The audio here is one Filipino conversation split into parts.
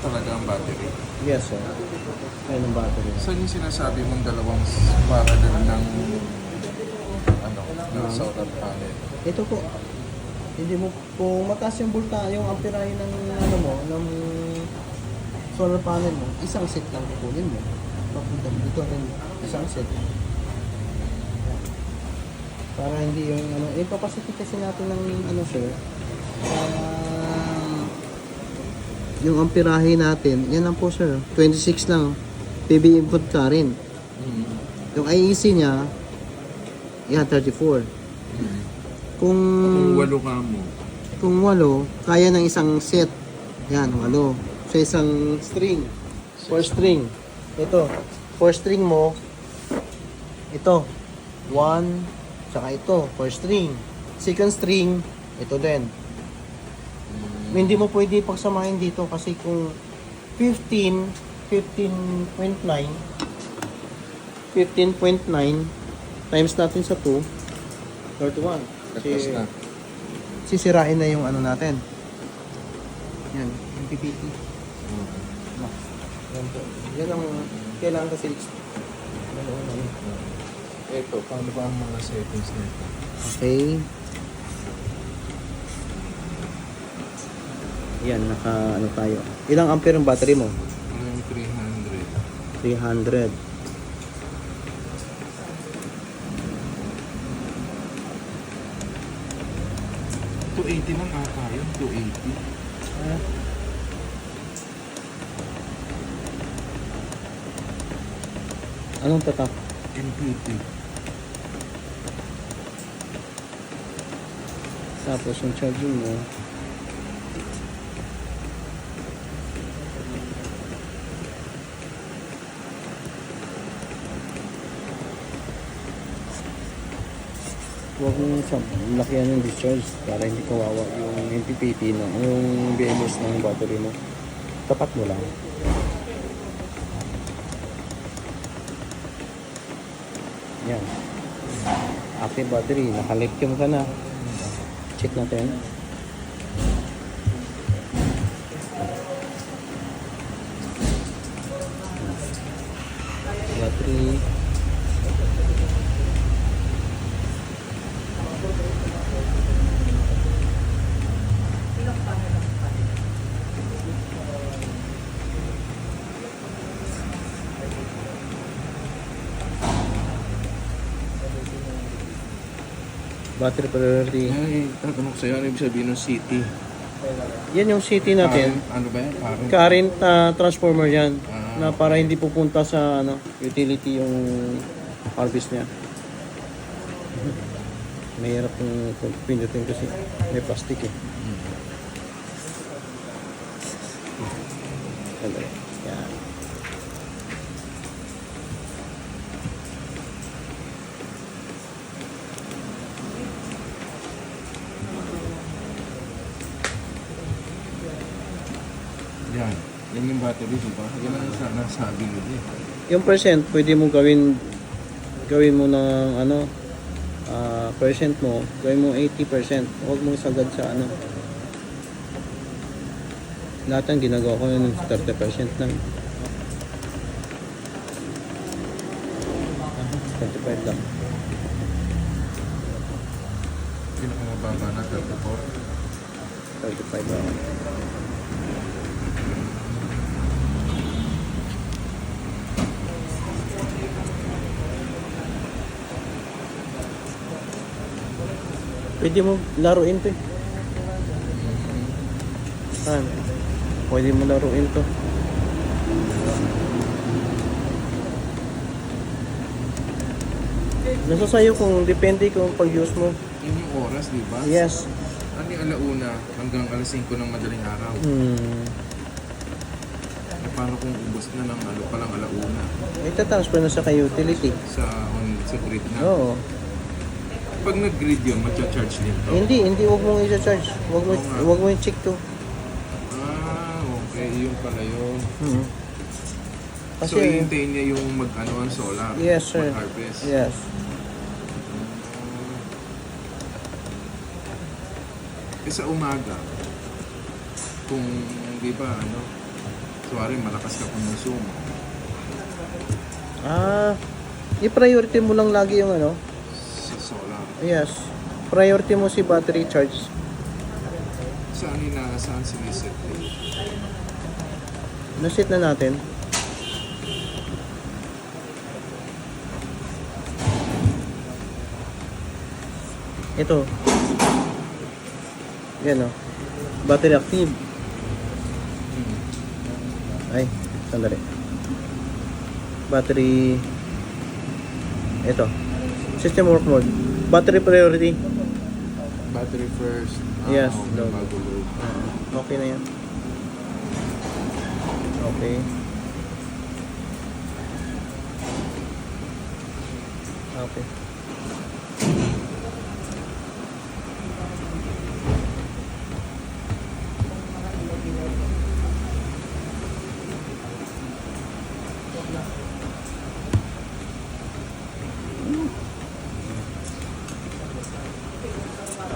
talaga ang battery. Yes, sir. Ayun ang battery. Saan yung sinasabi mong dalawang parallel ng ng solar panel? Ito po. Hindi mo, kung mataas yung yung amperahe ng ng solar panel mo, isang set lang kukunin mo. Papunta mo dito rin, isang set. Para hindi yung ipapasiti kasi natin ng sir. Yung amperahe natin, yan lang po sir, 26 lang. PB input ka rin. Yung IEC niya, yan 34. Kung 8 ka mo. Kung 8, kaya ng isang set. Yan, 8. So isang string. 4 string. Ito, 4 string mo. Ito, 1, tsaka ito, 4 string. Second string, ito din. Hindi mo pwede pagsamahin dito kasi kung 15.9 times natin sa 2, 31. Tapos na. Sisirain na yung natin. Yan, yung PPT. Yan ang kailangan kasi. Ito, paano ba ang mga settings nito? Okay. Yan, naka tayo. Ilang ampere ang battery mo? 300. 300. $280 lang ata yun. 280. Anong tatak? MPT. Tapos yung charging mo. Huwag mong lakihan yung discharge para hindi kawawa yung MPPT yung BMS ng battery mo. Tapat mo lang. Yan. Active battery. Naka-lithium ka na. Check natin. Battery. Battery priority. Ay, tatanong ko sa'yo, ano ibig sabihin ng city? Yan yung city natin. Ano ba yan? Current transformer yan. Ah. Na para hindi pupunta sa utility yung harvest niya. Mahirap yung pindutin kasi may plastic eh. Yan. Yan. Yan yung battery, di ba? Yan ang sana sabi nila eh. Yung percent, pwede mo gawin mo ng percent mo, gawin mo 80%. Huwag mo isagad sa lahat ang ginagawa ko yun 30% lang. 35 lang. Pinakamababa na 34. 35 lang. Pwede mo laruin to eh. Pwede mo laruin to. Nasa sa'yo kung depende kung pag-use mo. Yun yung oras, di ba? Yes. Ano yung alauna hanggang alas 5 ng madaling araw? Paano kung ubos na ng palang alauna? Ita-transfer na sa utility. Sa grid na? Oo. Pag nag-grid yun, matcha-charge din to? Hindi huwag mong i-charge. Huwag mo i-check to. Ah, okay. Yun pala yun. Kasi, So, iintayin niya yung ang solar? Yes, sir. Mag-harvest? Yes. Sa umaga, kung di ba Suwari, malakas ka kumonsumo. I-priority mo lang lagi yung ano. Sa solar. Yes. Priority mo si battery charge. Saan siniset? Nasit na natin. Ito. Yan o. Battery active. Ay, sandali. Battery. Ito. System work mode. Battery priority. Battery first. Yes, Okay, no. bago load. Okay na yan. Okay. Okay.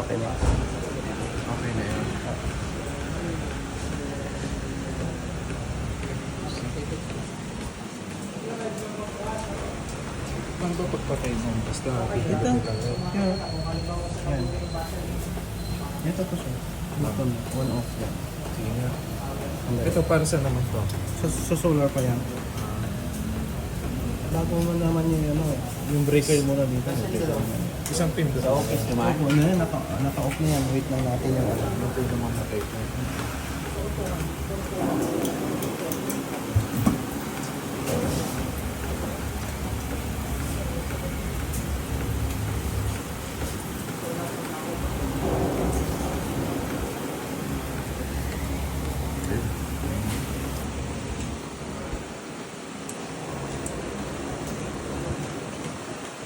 Okay na. Okay na yan. Paano ba pagpatay mo? Basta Ito. Yan. Yan. Ito to siya. Button. On off yan. Sige nga. Ito para saan naman to? Sa solar pa yan. Bago mo naman yung ano, yung breaker mo na dito. Isang pin doon. Opo, ano yan, naka-off na yan. Wait lang natin yung ano. Yung pin na mamatay ko.